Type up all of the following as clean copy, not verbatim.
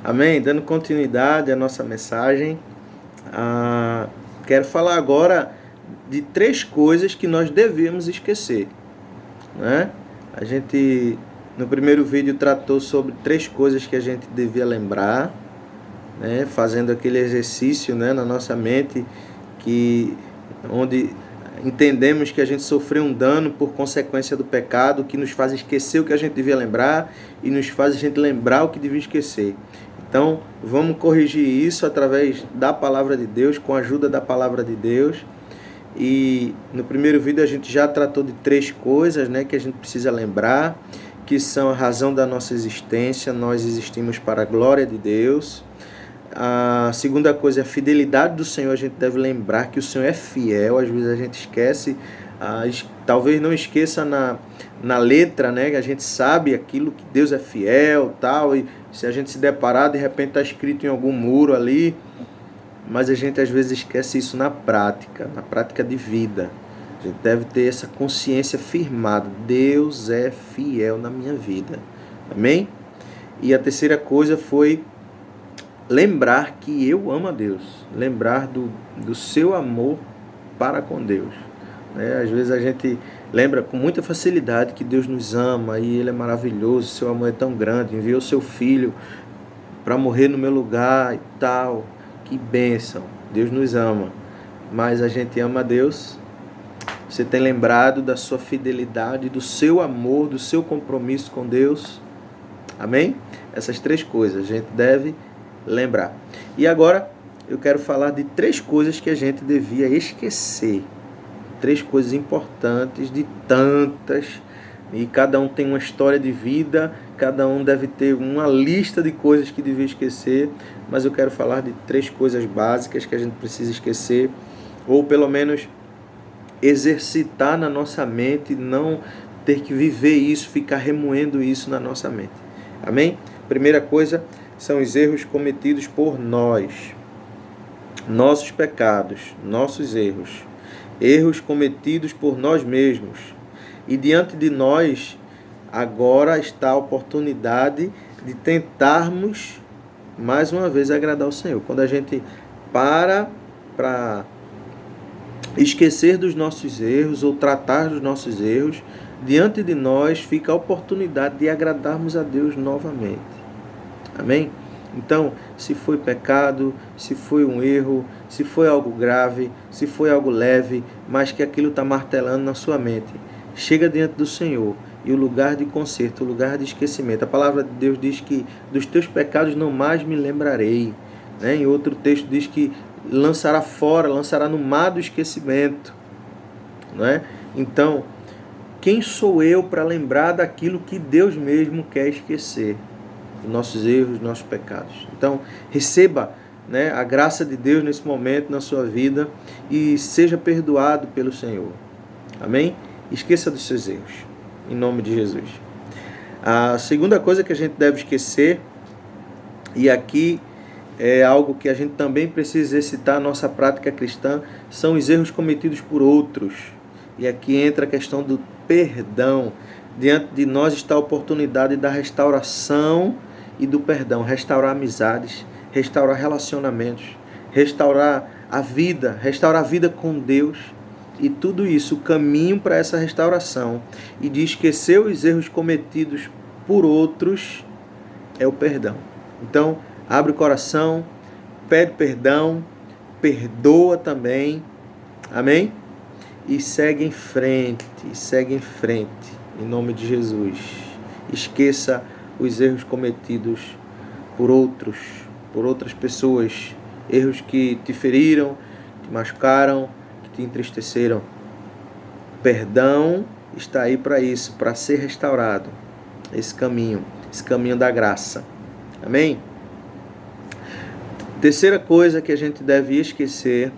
Amém? Dando continuidade à nossa mensagem, quero falar agora de 3 coisas que nós devemos esquecer, né? A gente, no primeiro vídeo, tratou sobre 3 coisas que a gente devia lembrar, né? Fazendo aquele exercício, né, na nossa mente, onde entendemos que a gente sofreu um dano por consequência do pecado, que nos faz esquecer o que a gente devia lembrar e nos faz a gente lembrar o que devia esquecer. Então, vamos corrigir isso através da palavra de Deus, com a ajuda da palavra de Deus. E no primeiro vídeo a gente já tratou de 3 coisas, né, que a gente precisa lembrar, que são a razão da nossa existência. Nós existimos para a glória de Deus. A segunda coisa é a fidelidade do Senhor. A gente deve lembrar que o Senhor é fiel. Às vezes a gente esquece, talvez não esqueça na letra, né? Que a gente sabe aquilo que Deus é fiel, tal, e se a gente se deparar, de repente está escrito em algum muro ali, mas a gente às vezes esquece isso na prática de vida. A gente deve ter essa consciência firmada: Deus é fiel na minha vida. Amém? E a terceira coisa foi lembrar que eu amo a Deus, lembrar do seu amor para com Deus. Às vezes a gente lembra com muita facilidade que Deus nos ama e Ele é maravilhoso, seu amor é tão grande, enviou seu Filho para morrer no meu lugar e tal. Que bênção, Deus nos ama. Mas a gente ama a Deus? Você tem lembrado da sua fidelidade, do seu amor, do seu compromisso com Deus? Amém? Essas 3 coisas a gente deve lembrar. E agora eu quero falar de 3 coisas que a gente devia esquecer. 3 coisas importantes de tantas, e cada um tem uma história de vida, cada um deve ter uma lista de coisas que devia esquecer, mas eu quero falar de 3 coisas básicas que a gente precisa esquecer, ou pelo menos exercitar na nossa mente, não ter que viver isso, ficar remoendo isso na nossa mente. Amém? Primeira coisa são os erros cometidos por nós, nossos pecados, nossos erros cometidos por nós mesmos. E diante de nós agora está a oportunidade de tentarmos mais uma vez agradar o Senhor. Quando a gente para esquecer dos nossos erros ou tratar dos nossos erros, diante de nós fica a oportunidade de agradarmos a Deus novamente. Amém? Então, se foi pecado, se foi um erro, se foi algo grave, se foi algo leve, mas que aquilo está martelando na sua mente, chega diante do Senhor, e o lugar de conserto, o lugar de esquecimento. A palavra de Deus diz que dos teus pecados não mais me lembrarei. Em outro texto diz que lançará no mar do esquecimento. Então, quem sou eu para lembrar daquilo que Deus mesmo quer esquecer? Nossos erros, nossos pecados. Então, receba, a graça de Deus nesse momento na sua vida e seja perdoado pelo Senhor. Amém? Esqueça dos seus erros, em nome de Jesus. A segunda coisa que a gente deve esquecer, e aqui é algo que a gente também precisa exercitar a nossa prática cristã, são os erros cometidos por outros. E aqui entra a questão do perdão. Diante de nós está a oportunidade da restauração e do perdão, restaurar amizades, restaurar relacionamentos, restaurar a vida com Deus, e tudo isso, o caminho para essa restauração e de esquecer os erros cometidos por outros é o perdão. Então, abre o coração, pede perdão, perdoa também, amém? E segue em frente, em nome de Jesus. Esqueça os erros cometidos por outras pessoas, erros que te feriram, te machucaram, que te entristeceram. Perdão está aí para isso, para ser restaurado, esse caminho da graça. Amém? Terceira coisa que a gente deve esquecer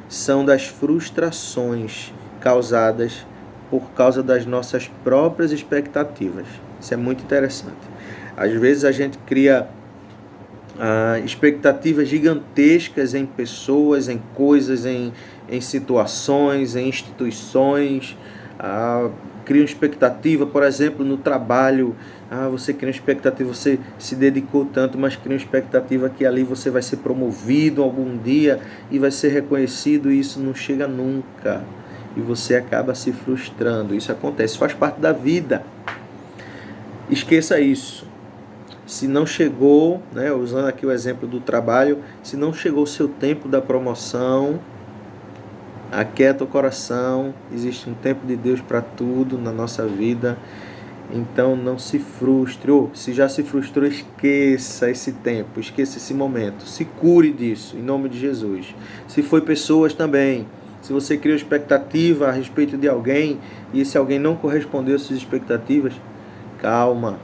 são das frustrações causadas por causa das nossas próprias expectativas. Isso é muito interessante. Às vezes a gente cria expectativas gigantescas em pessoas, em coisas, em situações, em instituições, cria uma expectativa, por exemplo, no trabalho. Você cria uma expectativa, você se dedicou tanto, mas cria uma expectativa que ali você vai ser promovido algum dia e vai ser reconhecido, e isso não chega nunca. E você acaba se frustrando. Isso acontece, faz parte da vida. Esqueça isso. Se não chegou, usando aqui o exemplo do trabalho, se não chegou o seu tempo da promoção, aquieta o coração. Existe um tempo de Deus para tudo na nossa vida. Então não se frustre. Se já se frustrou, esqueça esse tempo, esqueça esse momento. Se cure disso, em nome de Jesus. Se foi pessoas também, se você criou expectativa a respeito de alguém e esse alguém não correspondeu às suas expectativas, calma.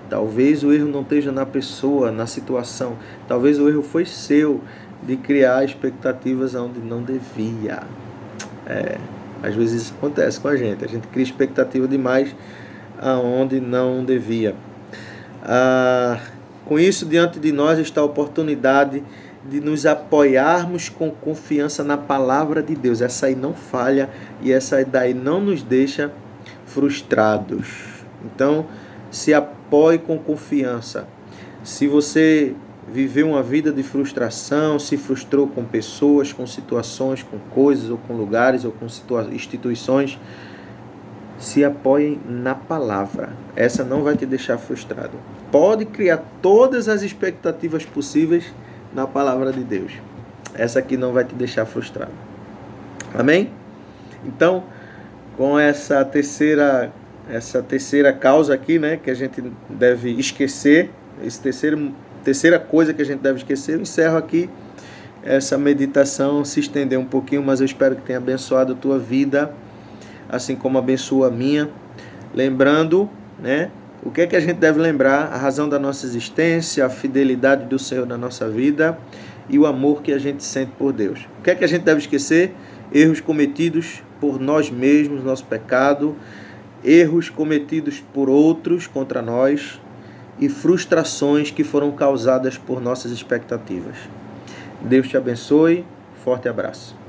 Talvez o erro não esteja na pessoa, na situação. Talvez o erro foi seu de criar expectativas onde não devia. Às vezes isso acontece com a gente. A gente cria expectativa demais aonde não devia. Com isso, diante de nós está a oportunidade de nos apoiarmos com confiança na palavra de Deus. Essa aí não falha e essa daí não nos deixa frustrados. Então, se apoie com confiança. Se você viveu uma vida de frustração, se frustrou com pessoas, com situações, com coisas, ou com lugares, ou com instituições, se apoiem na palavra. Essa não vai te deixar frustrado. Pode criar todas as expectativas possíveis na palavra de Deus. Essa aqui não vai te deixar frustrado. Amém? Então, com essa terceira causa aqui, que a gente deve esquecer, terceira coisa que a gente deve esquecer, eu encerro aqui essa meditação, se estender um pouquinho, mas eu espero que tenha abençoado a tua vida, assim como abençoa a minha. Lembrando, o que é que a gente deve lembrar? A razão da nossa existência, a fidelidade do Senhor na nossa vida e o amor que a gente sente por Deus. O que é que a gente deve esquecer? Erros cometidos por nós mesmos, nosso pecado, erros cometidos por outros contra nós e frustrações que foram causadas por nossas expectativas. Deus te abençoe. Forte abraço.